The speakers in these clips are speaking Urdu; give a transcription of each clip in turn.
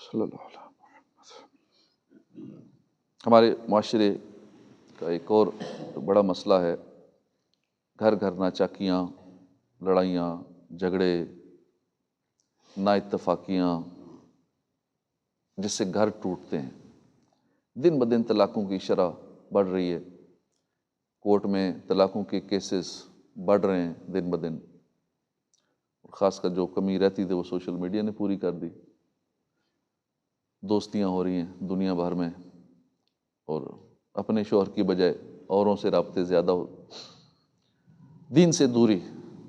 صلی اللہ علیہ وسلم۔ ہمارے معاشرے کا ایک اور بڑا مسئلہ ہے گھر گھر ناچاکیاں، لڑائیاں، جھگڑے، نا اتفاقیاں، جس سے گھر ٹوٹتے ہیں۔ دن بدن طلاقوں کی شرح بڑھ رہی ہے، کورٹ میں طلاقوں کے کیسز بڑھ رہے ہیں دن بدن، خاص کر جو کمی رہتی تھی وہ سوشل میڈیا نے پوری کر دی۔ دوستیاں ہو رہی ہیں دنیا بھر میں، اور اپنے شوہر کی بجائے اوروں سے رابطے زیادہ ہو۔ دین سے دوری،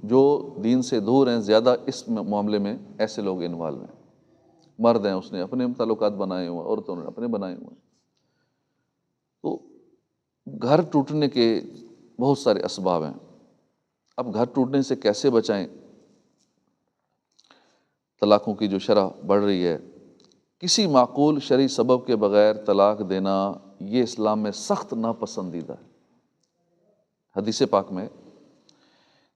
جو دین سے دور ہیں زیادہ اس معاملے میں ایسے لوگ انوالو ہیں۔ مرد ہیں، اس نے اپنے تعلقات بنائے ہوئے ہیں، عورتوں نے اپنے بنائے ہوئے ہیں۔ تو گھر ٹوٹنے کے بہت سارے اسباب ہیں۔ اب گھر ٹوٹنے سے کیسے بچائیں؟ طلاقوں کی جو شرح بڑھ رہی ہے، کسی معقول شرعی سبب کے بغیر طلاق دینا یہ اسلام میں سخت ناپسندیدہ ہے۔ حدیث پاک میں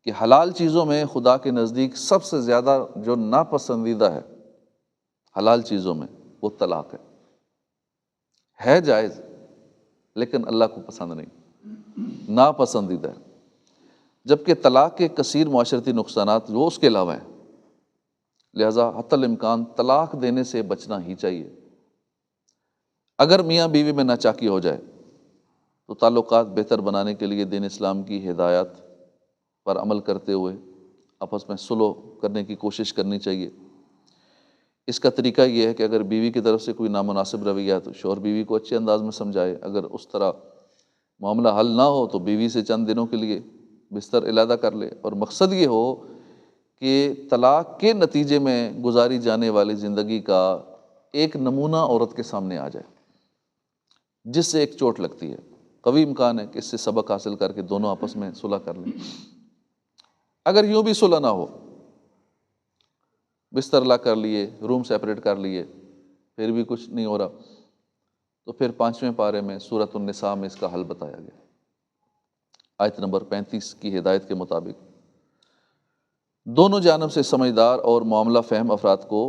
کہ حلال چیزوں میں خدا کے نزدیک سب سے زیادہ جو ناپسندیدہ ہے حلال چیزوں میں، وہ طلاق ہے جائز لیکن اللہ کو پسند نہیں، ناپسندیدہ ہے۔ جبکہ طلاق کے کثیر معاشرتی نقصانات وہ اس کے علاوہ ہیں، لہذا حتی الامکان طلاق دینے سے بچنا ہی چاہیے۔ اگر میاں بیوی میں ناچاکی ہو جائے تو تعلقات بہتر بنانے کے لیے دین اسلام کی ہدایات پر عمل کرتے ہوئے آپس میں صلح کرنے کی کوشش کرنی چاہیے۔ اس کا طریقہ یہ ہے کہ اگر بیوی کی طرف سے کوئی نامناسب رویہ ہے تو شوہر بیوی کو اچھے انداز میں سمجھائے۔ اگر اس طرح معاملہ حل نہ ہو تو بیوی سے چند دنوں کے لیے بستر علیحدہ کر لے، اور مقصد یہ ہو کہ طلاق کے نتیجے میں گزاری جانے والی زندگی کا ایک نمونہ عورت کے سامنے آ جائے جس سے ایک چوٹ لگتی ہے۔ قوی امکان ہے کہ اس سے سبق حاصل کر کے دونوں آپس میں صلح کر لیں۔ اگر یوں بھی صلح نہ ہو، بستر الگ کر لیے، روم سیپریٹ کر لیے، پھر بھی کچھ نہیں ہو رہا، تو پھر 5ویں پارے میں سورۃ النساء میں اس کا حل بتایا گیا۔ آیت نمبر 35 کی ہدایت کے مطابق دونوں جانب سے سمجھدار اور معاملہ فہم افراد کو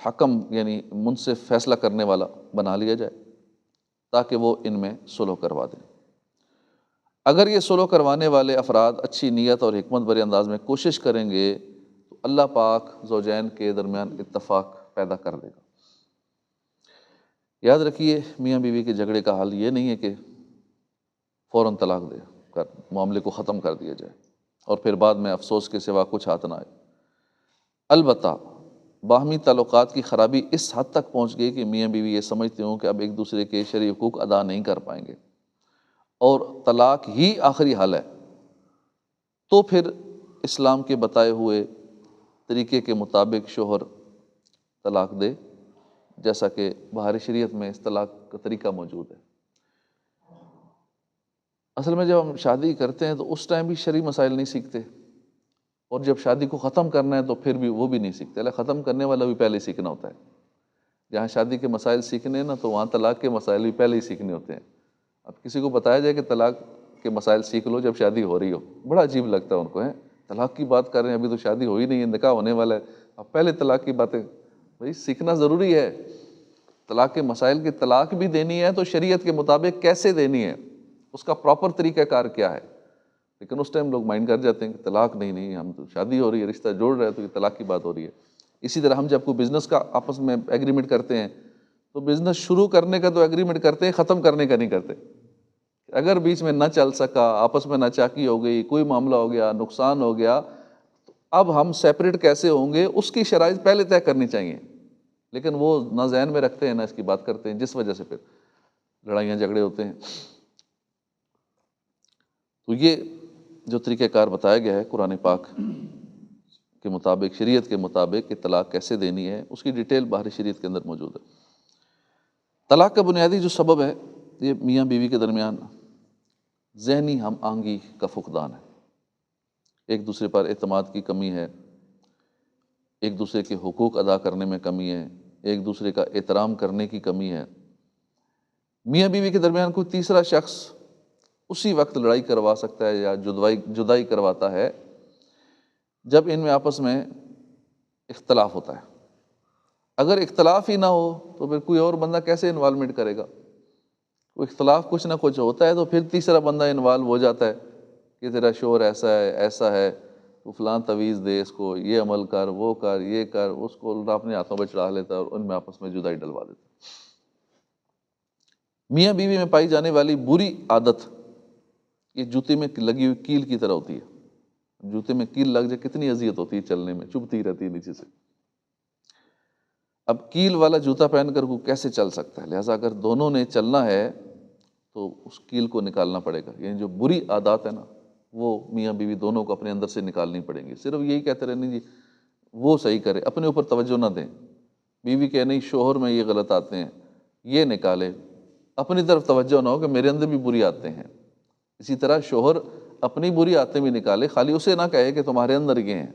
حکم یعنی منصف فیصلہ کرنے والا بنا لیا جائے تاکہ وہ ان میں صلح کروا دیں۔ اگر یہ صلح کروانے والے افراد اچھی نیت اور حکمت بھرے انداز میں کوشش کریں گے تو اللہ پاک زوجین کے درمیان اتفاق پیدا کر دے گا۔ یاد رکھیے، میاں بیوی کے جھگڑے کا حل یہ نہیں ہے کہ فوراً طلاق دے کر معاملے کو ختم کر دیا جائے اور پھر بعد میں افسوس کے سوا کچھ ہاتھ نہ آئے۔ البتہ باہمی تعلقات کی خرابی اس حد تک پہنچ گئی کہ میاں بیوی یہ سمجھتے ہوں کہ اب ایک دوسرے کے شرعی حقوق ادا نہیں کر پائیں گے اور طلاق ہی آخری حل ہے، تو پھر اسلام کے بتائے ہوئے طریقے کے مطابق شوہر طلاق دے، جیسا کہ بہار شریعت میں اس طلاق کا طریقہ موجود ہے۔ اصل میں جب ہم شادی کرتے ہیں تو اس ٹائم بھی شرعی مسائل نہیں سیکھتے، اور جب شادی کو ختم کرنا ہے تو پھر بھی وہ بھی نہیں سیکھتے۔ اللہ ختم کرنے والا بھی پہلے سیکھنا ہوتا ہے۔ جہاں شادی کے مسائل سیکھنے ہیں نا، تو وہاں طلاق کے مسائل بھی پہلے ہی سیکھنے ہوتے ہیں۔ اب کسی کو بتایا جائے کہ طلاق کے مسائل سیکھ لو جب شادی ہو رہی ہو، بڑا عجیب لگتا ہے ان کو، ہے طلاق کی بات کر رہے ہیں، ابھی تو شادی ہو ہی نہیں ہے، نکاح ہونے والا ہے، اب پہلے طلاق کی باتیں۔ بھائی سیکھنا ضروری ہے، طلاق کے مسائل کی طلاق بھی دینی ہے تو شریعت کے مطابق کیسے دینی ہے، اس کا پراپر طریقہ کار کیا ہے۔ لیکن اس ٹائم لوگ مائنڈ کر جاتے ہیں کہ طلاق نہیں، ہم تو شادی ہو رہی ہے، رشتہ جوڑ رہے ہیں تو یہ طلاق کی بات ہو رہی ہے۔ اسی طرح ہم جب کوئی بزنس کا آپس میں ایگریمنٹ کرتے ہیں تو بزنس شروع کرنے کا تو ایگریمنٹ کرتے ہیں، ختم کرنے کا نہیں کرتے۔ اگر بیچ میں نہ چل سکا، آپس میں ناچاکی ہو گئی، کوئی معاملہ ہو گیا، نقصان ہو گیا، تو اب ہم سیپریٹ کیسے ہوں گے اس کی شرائط پہلے طے کرنی چاہیے۔ لیکن وہ نہ ذہن میں رکھتے ہیں نہ اس کی بات کرتے ہیں، جس وجہ سے پھر لڑائیاں جھگڑے ہوتے ہیں۔ تو یہ جو طریقہ کار بتایا گیا ہے قرآن پاک کے مطابق، شریعت کے مطابق کہ طلاق کیسے دینی ہے، اس کی ڈیٹیل بہار شریعت کے اندر موجود ہے۔ طلاق کا بنیادی جو سبب ہے یہ میاں بیوی کے درمیان ذہنی ہم آہنگی کا فقدان ہے، ایک دوسرے پر اعتماد کی کمی ہے، ایک دوسرے کے حقوق ادا کرنے میں کمی ہے، ایک دوسرے کا احترام کرنے کی کمی ہے۔ میاں بیوی کے درمیان کوئی تیسرا شخص اسی وقت لڑائی کروا سکتا ہے یا جدائی کرواتا ہے جب ان میں آپس میں اختلاف ہوتا ہے۔ اگر اختلاف ہی نہ ہو تو پھر کوئی اور بندہ کیسے انوالومنٹ کرے گا؟ کوئی اختلاف کچھ نہ کچھ ہوتا ہے تو پھر تیسرا بندہ انوالو ہو جاتا ہے کہ تیرا شوہر ایسا ہے تو فلاں تویز دے اس کو، یہ عمل کر، وہ کر، یہ کر، اس کو اللہ اپنے ہاتھوں پہ چڑھا لیتا ہے اور ان میں آپس میں جدائی ڈلوا دیتا ہے۔ میاں بیوی میں پائی جانے والی بری عادت یہ جوتے میں لگی ہوئی کیل کی طرح ہوتی ہے۔ جوتے میں کیل لگ جائے کتنی اذیت ہوتی ہے، چلنے میں چبھتی رہتی ہے نیچے سے۔ اب کیل والا جوتا پہن کر وہ کیسے چل سکتا ہے؟ لہٰذا اگر دونوں نے چلنا ہے تو اس کیل کو نکالنا پڑے گا، یعنی جو بری عادات ہے نا وہ میاں بیوی دونوں کو اپنے اندر سے نکالنی پڑیں گی۔ صرف یہی کہتے رہنے جی وہ صحیح کرے، اپنے اوپر توجہ نہ دیں۔ بیوی کہ نہیں شوہر میں یہ غلط آتے ہیں، یہ نکالے، اپنی طرف توجہ نہ ہو کہ میرے اندر بھی بری عادتیں ہیں۔ اسی طرح شوہر اپنی بری عادتیں بھی نکالے، خالی اسے نہ کہے کہ تمہارے اندر یہ ہیں۔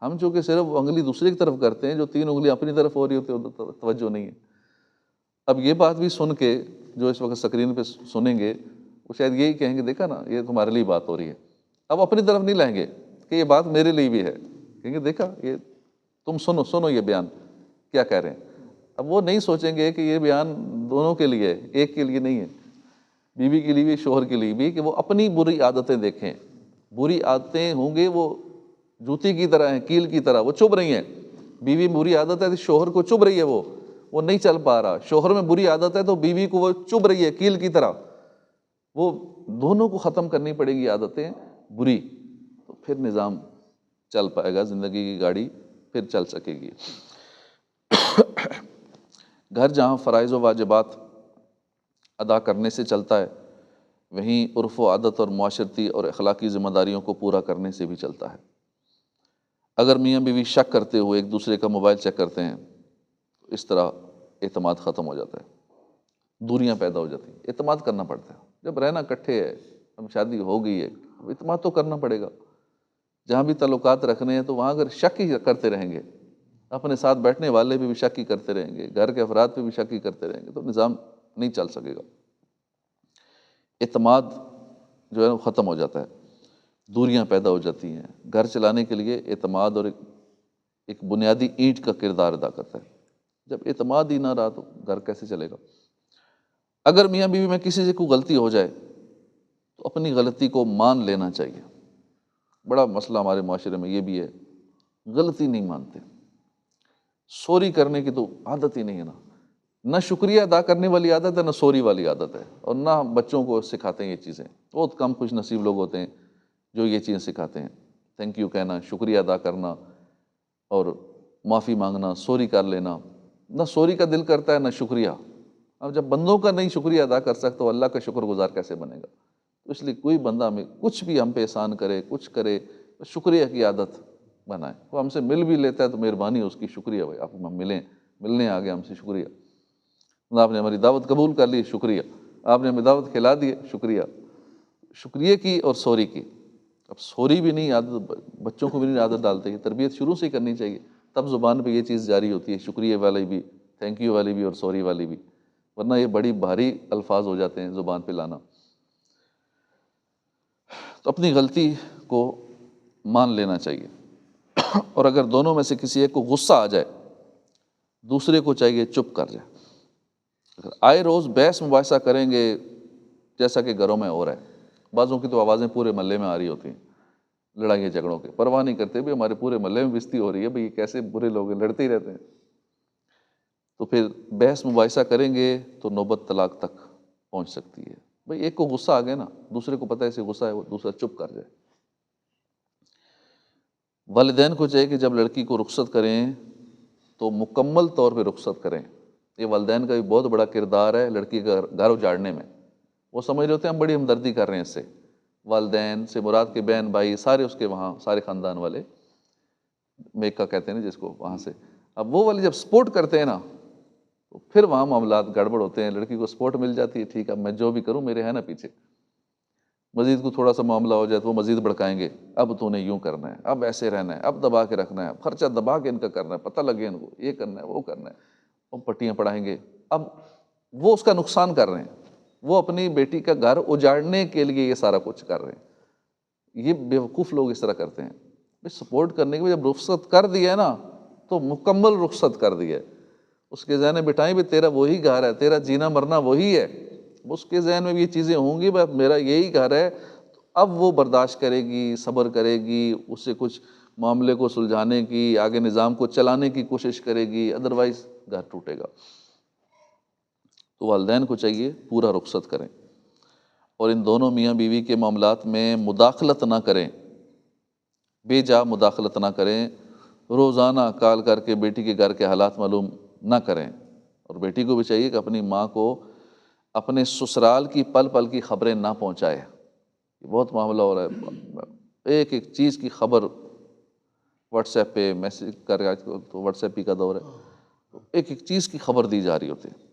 ہم چونکہ صرف انگلی دوسرے کی طرف کرتے ہیں، جو 3 انگلیاں اپنی طرف ہو رہی ہوتی ہیں توجہ نہیں ہے۔ اب یہ بات بھی سن کے جو اس وقت سکرین پہ سنیں گے وہ شاید یہی کہیں گے دیکھا نا یہ تمہارے لیے بات ہو رہی ہے، اب اپنی طرف نہیں لائیں گے کہ یہ بات میرے لیے بھی ہے، کہیں گے دیکھا یہ تم سنو یہ بیان کیا کہہ رہے ہیں۔ اب وہ نہیں سوچیں گے کہ یہ بیان دونوں کے لیے ہے، ایک کے لیے نہیں ہے، بیوی کے لیے بھی شوہر کے لیے بھی، کہ وہ اپنی بری عادتیں دیکھیں۔ بری عادتیں ہوں گے وہ جوتی کی طرح ہیں، کیل کی طرح، وہ چبھ رہی ہیں۔ بیوی بری عادت ہے تو شوہر کو چبھ رہی ہے، وہ نہیں چل پا رہا۔ شوہر میں بری عادت ہے تو بیوی کو وہ چبھ رہی ہے کیل کی طرح، وہ دونوں کو ختم کرنی پڑے گی عادتیں بری، تو پھر نظام چل پائے گا، زندگی کی گاڑی پھر چل سکے گی۔ گھر جہاں فرائض و واجبات ادا کرنے سے چلتا ہے، وہیں عرف و عادت اور معاشرتی اور اخلاقی ذمہ داریوں کو پورا کرنے سے بھی چلتا ہے۔ اگر میاں بیوی شک کرتے ہوئے ایک دوسرے کا موبائل چیک کرتے ہیں تو اس طرح اعتماد ختم ہو جاتا ہے، دوریاں پیدا ہو جاتی ہیں۔ اعتماد کرنا پڑتا ہے، جب رہنا اکٹھے ہے، اب شادی ہو گئی ہے، اعتماد تو کرنا پڑے گا۔ جہاں بھی تعلقات رکھنے ہیں تو وہاں اگر شک ہی کرتے رہیں گے، اپنے ساتھ بیٹھنے والے بھی شک ہی کرتے رہیں گے، گھر کے افراد پہ بھی شک ہی کرتے رہیں گے تو نظام نہیں چل سکے گا۔ اعتماد جو ہے وہ ختم ہو جاتا ہے، دوریاں پیدا ہو جاتی ہیں۔ گھر چلانے کے لیے اعتماد اور ایک بنیادی اینٹ کا کردار ادا کرتا ہے۔ جب اعتماد ہی نہ رہا تو گھر کیسے چلے گا؟ اگر میاں بیوی میں کسی سے کوئی غلطی ہو جائے تو اپنی غلطی کو مان لینا چاہیے۔ بڑا مسئلہ ہمارے معاشرے میں یہ بھی ہے، غلطی نہیں مانتے، سوری کرنے کی تو عادت ہی نہیں ہے نا، نہ شکریہ ادا کرنے والی عادت ہے، نہ سوری والی عادت ہے، اور نہ بچوں کو سکھاتے ہیں یہ چیزیں۔ بہت کم خوش نصیب لوگ ہوتے ہیں جو یہ چیزیں سکھاتے ہیں، تھینک یو کہنا، شکریہ ادا کرنا اور معافی مانگنا، سوری کر لینا۔ نہ سوری کا دل کرتا ہے نہ شکریہ۔ اب جب بندوں کا نہیں شکریہ ادا کر سکتا تو اللہ کا شکر گزار کیسے بنے گا؟ تو اس لیے کوئی بندہ ہمیں کچھ بھی ہم پہ احسان کرے، کچھ کرے، شکریہ کی عادت بنائے۔ وہ ہم سے مل بھی لیتا ہے تو مہربانی اس کی، شکریہ بھائی آپ ہم ملیں، ملنے آ گئے ہم سے، شکریہ۔ آپ نے ہماری دعوت قبول کر لی، شکریہ۔ آپ نے ہمیں دعوت کھلا دی، شکریہ۔ شکریہ کی اور سوری کی۔ اب سوری بھی نہیں عادت، بچوں کو بھی نہیں عادت ڈالتے، یہ تربیت شروع سے ہی کرنی چاہیے، تب زبان پہ یہ چیز جاری ہوتی ہے، شکریہ والی بھی، تھینک یو والی بھی اور سوری والی بھی، ورنہ یہ بڑی بھاری الفاظ ہو جاتے ہیں زبان پہ لانا۔ تو اپنی غلطی کو مان لینا چاہیے، اور اگر دونوں میں سے کسی ایک کو غصہ آ جائے دوسرے کو چاہیے چپ کر جائے۔ اگر آئے روز بحث مباحثہ کریں گے جیسا کہ گھروں میں ہو رہا ہے، بعضوں کی تو آوازیں پورے محلے میں آ رہی ہوتی ہیں لڑائیوں جھگڑوں کے، پرواہ نہیں کرتے بھی ہمارے پورے محلے میں بستی ہو رہی ہے، بھئی یہ کیسے برے لوگ ہیں، لڑتے ہی رہتے ہیں۔ تو پھر بحث مباحثہ کریں گے تو نوبت طلاق تک پہنچ سکتی ہے۔ بھئی ایک کو غصہ آ گیا نا، دوسرے کو پتہ ہے اسے غصہ ہے، وہ دوسرا چپ کر جائے۔ والدین کو چاہیے کہ جب لڑکی کو رخصت کریں تو مکمل طور پہ رخصت کریں۔ یہ والدین کا بھی بہت بڑا کردار ہے لڑکی کا گھر اجاڑنے میں۔ وہ سمجھ رہے ہوتے ہیں ہم بڑی ہمدردی کر رہے ہیں اس سے، والدین سے مراد کے بہن بھائی سارے اس کے وہاں، سارے خاندان والے، میکا کہتے ہیں نا جس کو، وہاں سے۔ اب وہ والے جب سپورٹ کرتے ہیں نا تو پھر وہاں معاملات گڑبڑ ہوتے ہیں۔ لڑکی کو سپورٹ مل جاتی ہے، ٹھیک ہے میں جو بھی کروں میرے ہے نا پیچھے۔ مزید کو تھوڑا سا معاملہ ہو جائے تو وہ مزید بھڑکائیں گے، اب تو نے یوں کرنا ہے، اب ایسے رہنا ہے، اب دبا کے رکھنا ہے، خرچہ دبا کے ان کا کرنا ہے، پتہ لگے ان کو یہ کرنا ہے وہ کرنا ہے، وہ پٹیاں پڑھائیں گے۔ اب وہ اس کا نقصان کر رہے ہیں، وہ اپنی بیٹی کا گھر اجاڑنے کے لیے یہ سارا کچھ کر رہے ہیں۔ یہ بیوقوف لوگ اس طرح کرتے ہیں۔ سپورٹ کرنے کے بعد جب رخصت کر دیا ہے نا تو مکمل رخصت کر دیا ہے۔ اس کے ذہن میں بٹھائیں بھی تیرا وہی گھر ہے، تیرا جینا مرنا وہی ہے، اس کے ذہن میں بھی یہ چیزیں ہوں گی، بس میرا یہی گھر ہے. اب وہ برداشت کرے گی، صبر کرے گی، اس سے کچھ معاملے کو سلجھانے کی، آگے نظام کو چلانے کی کوشش کرے گی، ادروائز گھر ٹوٹے گا. تو والدین کو چاہیے پورا رخصت کریں اور ان دونوں میاں بیوی کے معاملات میں مداخلت نہ کریں، بے جا مداخلت نہ کریں. روزانہ کال کر کے بیٹی کے گھر کے حالات معلوم نہ کریں، اور بیٹی کو بھی چاہیے کہ اپنی ماں کو اپنے سسرال کی پل پل کی خبریں نہ پہنچائے. یہ بہت معاملہ ہو رہا ہے، ایک ایک چیز کی خبر واٹس ایپ پہ میسج کر کے، آج کل تو واٹس ایپ ہی کا دور ہے، ایک ایک چیز کی خبر دی جا رہی ہوتی ہے.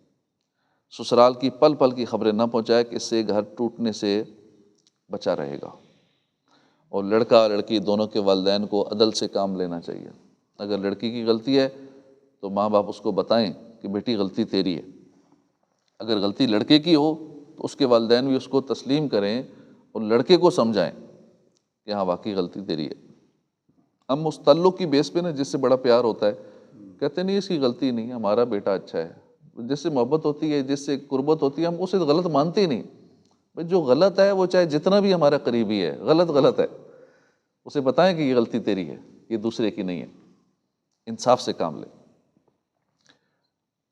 سسرال کی پل پل کی خبریں نہ پہنچائے کہ اس سے گھر ٹوٹنے سے بچا رہے گا. اور لڑکا لڑکی دونوں کے والدین کو عدل سے کام لینا چاہیے. اگر لڑکی کی غلطی ہے تو ماں باپ اس کو بتائیں کہ بیٹی غلطی تیری ہے. اگر غلطی لڑکے کی ہو تو اس کے والدین بھی اس کو تسلیم کریں اور لڑکے کو سمجھائیں کہ ہاں واقعی غلطی تیری ہے. ہم اس تعلق کی بیس پہ نا، جس سے بڑا پیار ہوتا ہے، کہتے نہیں اس کی غلطی نہیں ہے، ہمارا بیٹا اچھا ہے. جس سے محبت ہوتی ہے، جس سے قربت ہوتی ہے، ہم اسے غلط مانتے ہی نہیں. بھائی جو غلط ہے وہ چاہے جتنا بھی ہمارا قریبی ہے، غلط غلط ہے، اسے بتائیں کہ یہ غلطی تیری ہے، یہ دوسرے کی نہیں ہے. انصاف سے کام لیں.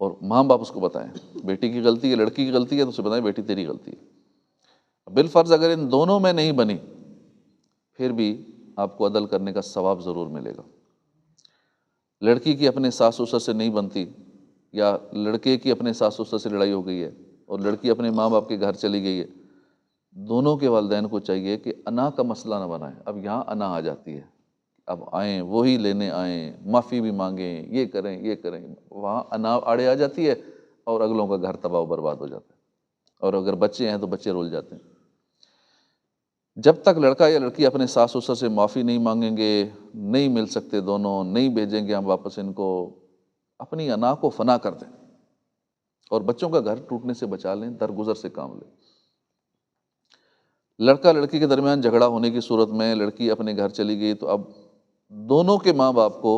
اور ماں باپ اس کو بتائیں بیٹی کی غلطی ہے، لڑکی کی غلطی ہے، تو اسے بتائیں بیٹی تیری غلطی ہے. بالفرض اگر ان دونوں میں نہیں بنی، پھر بھی آپ کو عدل کرنے کا ثواب ضرور ملے گا. لڑکی کی اپنے ساس سسر سے نہیں بنتی، یا لڑکے کی اپنے ساس سسر سے لڑائی ہو گئی ہے اور لڑکی اپنے ماں باپ کے گھر چلی گئی ہے، دونوں کے والدین کو چاہیے کہ انا کا مسئلہ نہ بنائیں. اب یہاں انا آ جاتی ہے، اب آئیں وہی لینے آئیں، معافی بھی مانگیں، یہ کریں یہ کریں. وہاں انا آڑے آ جاتی ہے اور اگلوں کا گھر تباہ و برباد ہو جاتا ہے. اور اگر بچے ہیں تو بچے رول جاتے ہیں. جب تک لڑکا یا لڑکی اپنے ساس سسر سے معافی نہیں مانگیں گے، نہیں مل سکتے دونوں، نہیں بھیجیں گے ہم واپس ان کو، اپنی انا کو فنا کر دیں اور بچوں کا گھر ٹوٹنے سے بچا لیں، درگزر سے کام لیں. لڑکا لڑکی کے درمیان جھگڑا ہونے کی صورت میں لڑکی اپنے گھر چلی گئی تو اب دونوں کے ماں باپ کو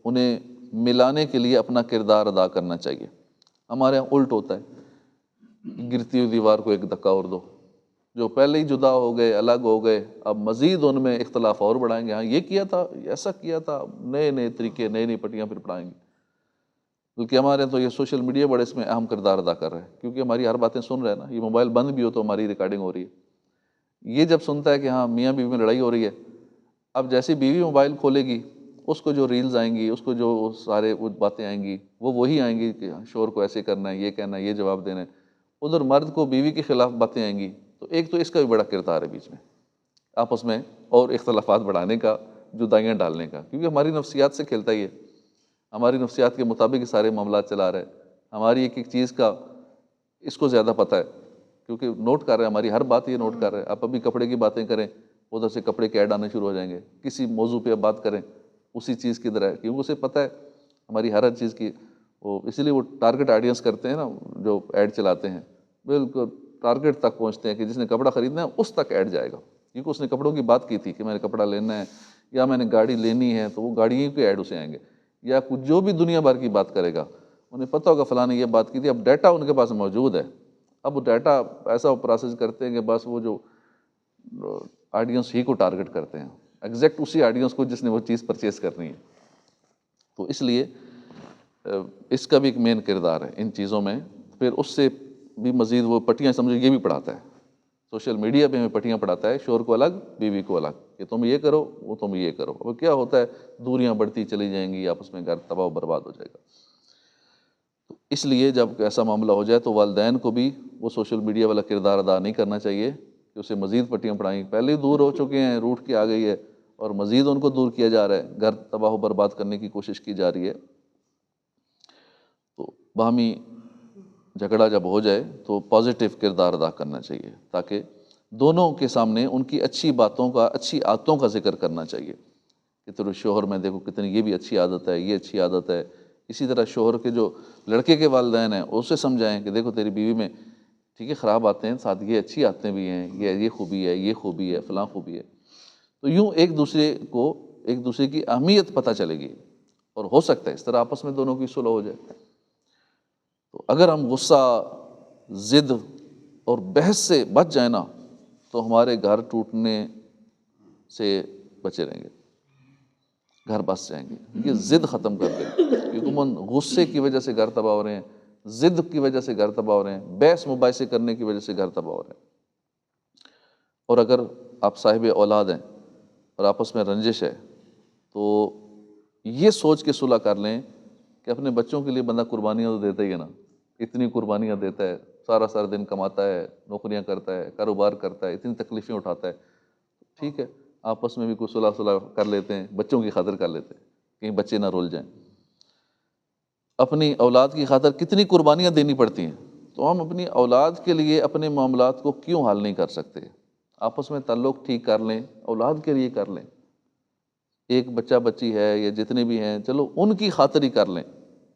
انہیں ملانے کے لیے اپنا کردار ادا کرنا چاہیے. ہمارے یہاں الٹ ہوتا ہے، گرتی ہوئی دیوار کو ایک دھکا اور دو. جو پہلے ہی جدا ہو گئے، الگ ہو گئے، اب مزید ان میں اختلاف اور بڑھائیں گے. ہاں یہ کیا تھا، ایسا کیا تھا، نئے نئے طریقے، نئی نئی پٹیاں پھر پڑھائیں گے. بلکہ ہمارے تو یہ سوشل میڈیا بڑے اس میں اہم کردار ادا کر رہے ہیں، کیونکہ ہماری ہر باتیں سن رہے ہیں نا. یہ موبائل بند بھی ہو تو ہماری ریکارڈنگ ہو رہی ہے. یہ جب سنتا ہے کہ ہاں میاں بیوی میں لڑائی ہو رہی ہے، اب جیسی بیوی موبائل کھولے گی، اس کو جو ریلز آئیں گی، اس کو جو سارے باتیں آئیں گی، وہ وہی آئیں گی کہ شوہر کو ایسے کرنا ہے، یہ کہنا ہے، یہ جواب دینا ہے. ادھر مرد کو بیوی کے خلاف باتیں آئیں گی. تو ایک تو اس کا بھی بڑا کردار ہے بیچ میں آپس میں اور اختلافات بڑھانے کا، جدائیاں ڈالنے کا، کیونکہ ہماری نفسیات سے کھیلتا ہی ہے. ہماری نفسیات کے مطابق یہ سارے معاملات چلا رہے ہیں. ہماری ایک ایک چیز کا اس کو زیادہ پتہ ہے، کیونکہ نوٹ کر رہے ہیں، ہماری ہر بات یہ نوٹ کر رہے ہیں. آپ ابھی کپڑے کی باتیں کریں، ادھر سے کپڑے کے ایڈ آنے شروع ہو جائیں گے. کسی موضوع پہ آپ بات کریں، اسی چیز کی طرح ہے، کیونکہ اسے پتہ ہے ہماری ہر چیز کی. وہ اسی لیے وہ ٹارگٹ آڈینس کرتے ہیں نا، جو ایڈ چلاتے ہیں، بالکل ٹارگٹ تک پہنچتے ہیں کہ جس نے کپڑا خریدنا ہے اس تک ایڈ جائے گا. کیونکہ اس نے کپڑوں کی بات کی تھی کہ میں نے کپڑا لینا ہے یا میں نے گاڑی لینی ہے، تو وہ گاڑیوں کے ایڈ اسے آئیں گے. یا کچھ جو بھی دنیا بھر کی بات کرے گا، انہیں پتہ ہوگا فلاں نے یہ بات کی تھی. اب ڈیٹا ان کے پاس موجود ہے، اب وہ ڈیٹا ایسا پروسیس کرتے ہیں کہ بس وہ جو آڈینس ہی کو ٹارگٹ کرتے ہیں، ایگزیکٹ اسی آڈینس کو جس نے وہ چیز پرچیز کرنی ہے. تو اس لیے اس کا بھی ایک مین کردار ہے ان چیزوں میں. پھر اس سے بھی مزید وہ پٹیاں سمجھو یہ بھی پڑھاتا ہے، سوشل میڈیا پہ ہمیں پٹیاں پڑھاتا ہے، شوہر کو الگ بیوی کو الگ، کہ تم یہ کرو وہ تم یہ کرو. اب کیا ہوتا ہے، دوریاں بڑھتی چلی جائیں گی، آپس میں گھر تباہ و برباد ہو جائے گا. تو اس لیے جب ایسا معاملہ ہو جائے تو والدین کو بھی وہ سوشل میڈیا والا کردار ادا نہیں کرنا چاہیے کہ اسے مزید پٹیاں پڑھائیں. پہلے ہی دور ہو چکے ہیں، روٹ کے آ گئی ہے اور مزید ان کو دور کیا جا رہا ہے، گھر تباہ و برباد کرنے کی کوشش کی جا رہی ہے. تو باہمی جھگڑا جب ہو جائے تو پازیٹیو کردار ادا کرنا چاہیے، تاکہ دونوں کے سامنے ان کی اچھی باتوں کا، اچھی عادتوں کا ذکر کرنا چاہیے کہ تیرے شوہر میں دیکھو کتنی یہ بھی اچھی عادت ہے، یہ اچھی عادت ہے. اسی طرح شوہر کے جو لڑکے کے والدین ہیں اسے سمجھائیں کہ دیکھو تیری بیوی میں ٹھیک ہے خراب عادتیں ہیں، ساتھ یہ اچھی عادتیں بھی ہیں، یہ خوبی ہے، یہ خوبی ہے، فلاں خوبی ہے. تو یوں ایک دوسرے کی اہمیت پتہ چلے گی، اور ہو سکتا ہے اس طرح آپس میں دونوں کی صلح ہو جائے. تو اگر ہم غصہ، ضد اور بحث سے بچ جائیں نا تو ہمارے گھر ٹوٹنے سے بچے رہیں گے، گھر بس جائیں گے۔ یہ ضد ختم کر دیں، کیونکہ عموماً غصے کی وجہ سے گھر تباہ ہو رہے ہیں، ضد کی وجہ سے گھر تباہ ہو رہے ہیں، بحث مباحثے کرنے کی وجہ سے گھر تباہ ہو رہے ہیں۔ اور اگر آپ صاحب اولاد ہیں اور آپس میں رنجش ہے تو یہ سوچ کے صلح کر لیں کہ اپنے بچوں کے لیے بندہ قربانیاں تو دیتا ہی ہے نا، اتنی قربانیاں دیتا ہے، سارا دن کماتا ہے، نوکریاں کرتا ہے، کاروبار کرتا ہے، اتنی تکلیفیں اٹھاتا ہے، ٹھیک ہے آپس میں بھی کوئی صلح کر لیتے ہیں، بچوں کی خاطر کر لیتے ہیں، کہیں بچے نہ رول جائیں۔ اپنی اولاد کی خاطر کتنی قربانیاں دینی پڑتی ہیں، تو ہم اپنی اولاد کے لیے اپنے معاملات کو کیوں حل نہیں کر سکتے؟ آپس میں تعلق ٹھیک کر لیں، اولاد کے لیے کر لیں۔ ایک بچہ بچی ہے یا جتنے بھی ہیں، چلو ان کی خاطر ہی کر لیں،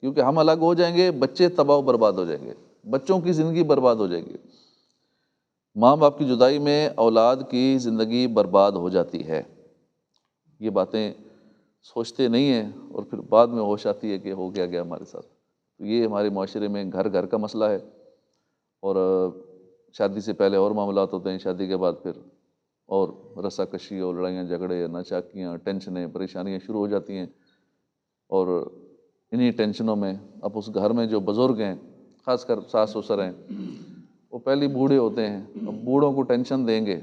کیونکہ ہم الگ ہو جائیں گے، بچے تباہ و برباد ہو جائیں گے، بچوں کی زندگی برباد ہو جائے گی۔ ماں باپ کی جدائی میں اولاد کی زندگی برباد ہو جاتی ہے۔ یہ باتیں سوچتے نہیں ہیں اور پھر بعد میں ہوش آتی ہے کہ ہو گیا ہمارے ساتھ۔ تو یہ ہمارے معاشرے میں گھر گھر کا مسئلہ ہے، اور شادی سے پہلے اور معاملات ہوتے ہیں، شادی کے بعد پھر اور رسا کشی اور لڑائیاں جھگڑے، ناچاکیاں، ٹینشنیں، پریشانیاں شروع ہو جاتی ہیں۔ اور انہی ٹینشنوں میں اب اس گھر میں جو بزرگ ہیں، خاص کر ساس سسر ہیں، وہ پہلے بوڑھے ہوتے ہیں، اب بوڑھوں کو ٹینشن دیں گے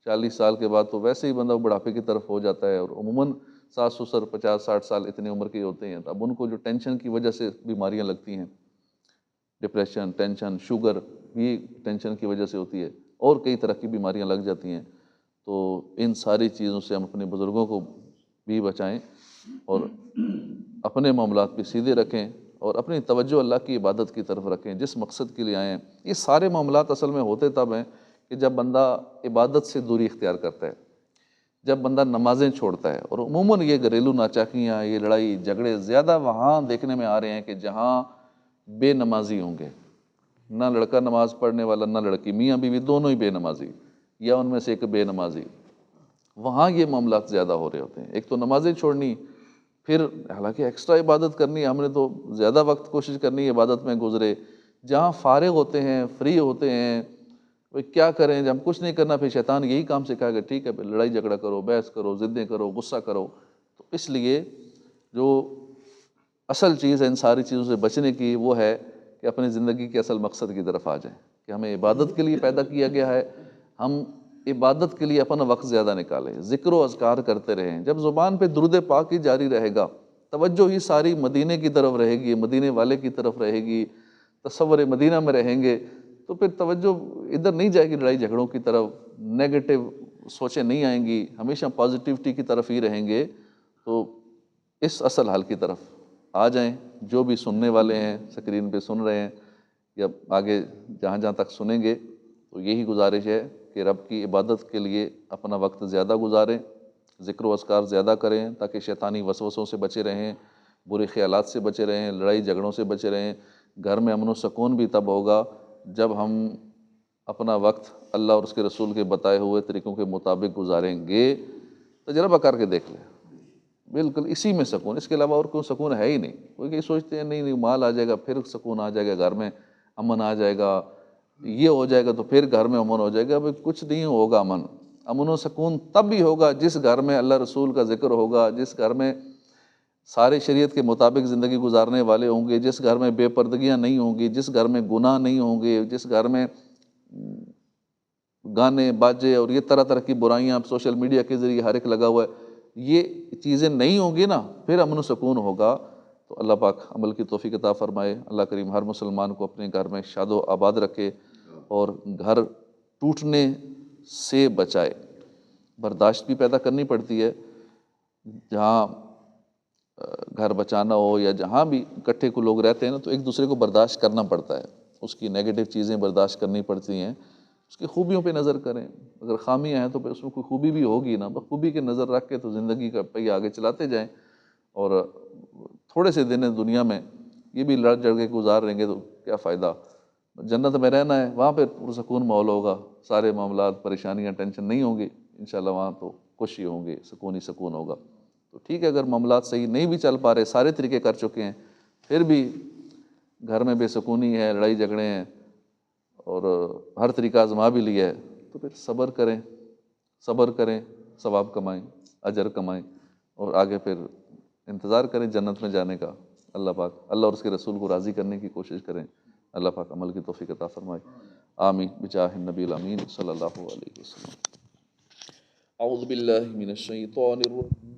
40 سال کے بعد تو ویسے ہی بندہ بڑھاپے کی طرف ہو جاتا ہے، اور عموماً ساس سسر 50-60 سال اتنی عمر کے ہوتے ہیں، تو اب ان کو جو ٹینشن کی وجہ سے بیماریاں لگتی ہیں، ڈپریشن، ٹینشن، شوگر، یہ ٹینشن کی وجہ سے ہوتی ہے، اور کئی طرح کی بیماریاں لگ جاتی ہیں۔ تو ان ساری چیزوں سے ہم اپنے بزرگوں کو بھی بچائیں اور اپنے معاملات بھی سیدھے رکھیں اور اپنی توجہ اللہ کی عبادت کی طرف رکھیں جس مقصد کے لیے آئے ہیں۔ یہ سارے معاملات اصل میں ہوتے تب ہیں کہ جب بندہ عبادت سے دوری اختیار کرتا ہے، جب بندہ نمازیں چھوڑتا ہے۔ اور عموماً یہ گھریلو ناچاکیاں، یہ لڑائی جھگڑے زیادہ وہاں دیکھنے میں آ رہے ہیں کہ جہاں بے نمازی ہوں گے، نہ لڑکا نماز پڑھنے والا نہ لڑکی، میاں بیوی دونوں ہی بے نمازی یا ان میں سے ایک بے نمازی، وہاں یہ معاملات زیادہ ہو رہے ہوتے ہیں۔ ایک تو نمازیں چھوڑنی، پھر حالانکہ ایکسٹرا عبادت کرنی ہے، ہم نے تو زیادہ وقت کوشش کرنی ہے عبادت میں گزرے، جہاں فارغ ہوتے ہیں، فری ہوتے ہیں، وہ کیا کریں؟ جب ہم کچھ نہیں کرنا پھر شیطان یہی کام سکھائے گا، ٹھیک ہے پھر لڑائی جھگڑا کرو، بحث کرو، ضدیں کرو، غصہ کرو۔ تو اس لیے جو اصل چیز ہے ان ساری چیزوں سے بچنے کی وہ ہے کہ اپنی زندگی کے اصل مقصد کی طرف آ جائیں کہ ہمیں عبادت کے لیے پیدا کیا گیا ہے، ہم عبادت کے لیے اپنا وقت زیادہ نکالیں، ذکر و اذکار کرتے رہیں۔ جب زبان پہ درود پاک ہی جاری رہے گا، توجہ ہی ساری مدینے کی طرف رہے گی، مدینے والے کی طرف رہے گی، تصور مدینہ میں رہیں گے، تو پھر توجہ ادھر نہیں جائے گی لڑائی جھگڑوں کی طرف، نیگیٹو سوچیں نہیں آئیں گی، ہمیشہ پازیٹیوٹی کی طرف ہی رہیں گے۔ تو اس اصل حل کی طرف آ جائیں۔ جو بھی سننے والے ہیں، سکرین پہ سن رہے ہیں یا آگے جہاں جہاں تک سنیں گے، تو یہی گزارش ہے کہ رب کی عبادت کے لیے اپنا وقت زیادہ گزاریں، ذکر و اذکار زیادہ کریں تاکہ شیطانی وسوسوں سے بچے رہیں، برے خیالات سے بچے رہیں، لڑائی جھگڑوں سے بچے رہیں۔ گھر میں امن و سکون بھی تب ہوگا جب ہم اپنا وقت اللہ اور اس کے رسول کے بتائے ہوئے طریقوں کے مطابق گزاریں گے۔ تجربہ کر کے دیکھ لیں، بالکل اسی میں سکون، اس کے علاوہ اور کوئی سکون ہے ہی نہیں۔ کوئی کہیں سوچتے ہیں نہیں مال آ جائے گا پھر سکون آ جائے گا، گھر میں امن آ جائے گا، یہ ہو جائے گا تو پھر گھر میں امن ہو جائے گا۔ کچھ نہیں ہوگا امن و سکون تب بھی ہوگا جس گھر میں اللہ رسول کا ذکر ہوگا، جس گھر میں سارے شریعت کے مطابق زندگی گزارنے والے ہوں گے، جس گھر میں بے پردگیاں نہیں ہوں گی، جس گھر میں گناہ نہیں ہوں گے، جس گھر میں گانے باجے اور یہ طرح طرح کی برائیاں سوشل میڈیا کے ذریعے ہر ایک لگا ہوا ہے، یہ چیزیں نہیں ہوں گی نا، پھر امن و سکون ہوگا۔ تو اللہ پاک عمل کی توفیق عطا فرمائے۔ اللہ کریم ہر مسلمان کو اپنے گھر میں شاد و آباد رکھے اور گھر ٹوٹنے سے بچائے۔ برداشت بھی پیدا کرنی پڑتی ہے، جہاں گھر بچانا ہو یا جہاں بھی اکٹھے کو لوگ رہتے ہیں نا، تو ایک دوسرے کو برداشت کرنا پڑتا ہے، اس کی نیگیٹو چیزیں برداشت کرنی پڑتی ہیں، اس کی خوبیوں پہ نظر کریں۔ اگر خامیاں ہیں تو پھر اس میں کوئی خوبی بھی ہوگی نا، خوبی کی نظر رکھ کے تو زندگی کا پہیہ آگے چلاتے جائیں۔ اور تھوڑے سے دن ہیں دنیا میں، یہ بھی لڑ جڑ کے گزار رہیں گے تو کیا فائدہ؟ جنت میں رہنا ہے، وہاں پہ پرسکون ماحول ہوگا، سارے معاملات پریشانیاں ٹینشن نہیں ہوں گی انشاءاللہ، وہاں تو خوشی ہوں گی، سکون ہی سکون ہوگا۔ تو ٹھیک ہے، اگر معاملات صحیح نہیں بھی چل پا رہے، سارے طریقے کر چکے ہیں، پھر بھی گھر میں بے سکونی ہے، لڑائی جھگڑے ہیں اور ہر طریقہ آزما بھی لیا ہے، تو پھر صبر کریں، ثواب کمائیں، اجر کمائیں، اور آگے پھر انتظار کریں جنت میں جانے کا۔ اللہ اور اس کے رسول کو راضی کرنے کی کوشش کریں۔ اللہ پاک عمل کی توفیق عطا فرمائے، آمین بجاہ النبی الامین صلی اللہ علیہ وسلم۔ اعوذ باللہ من الشیطان الرجیم۔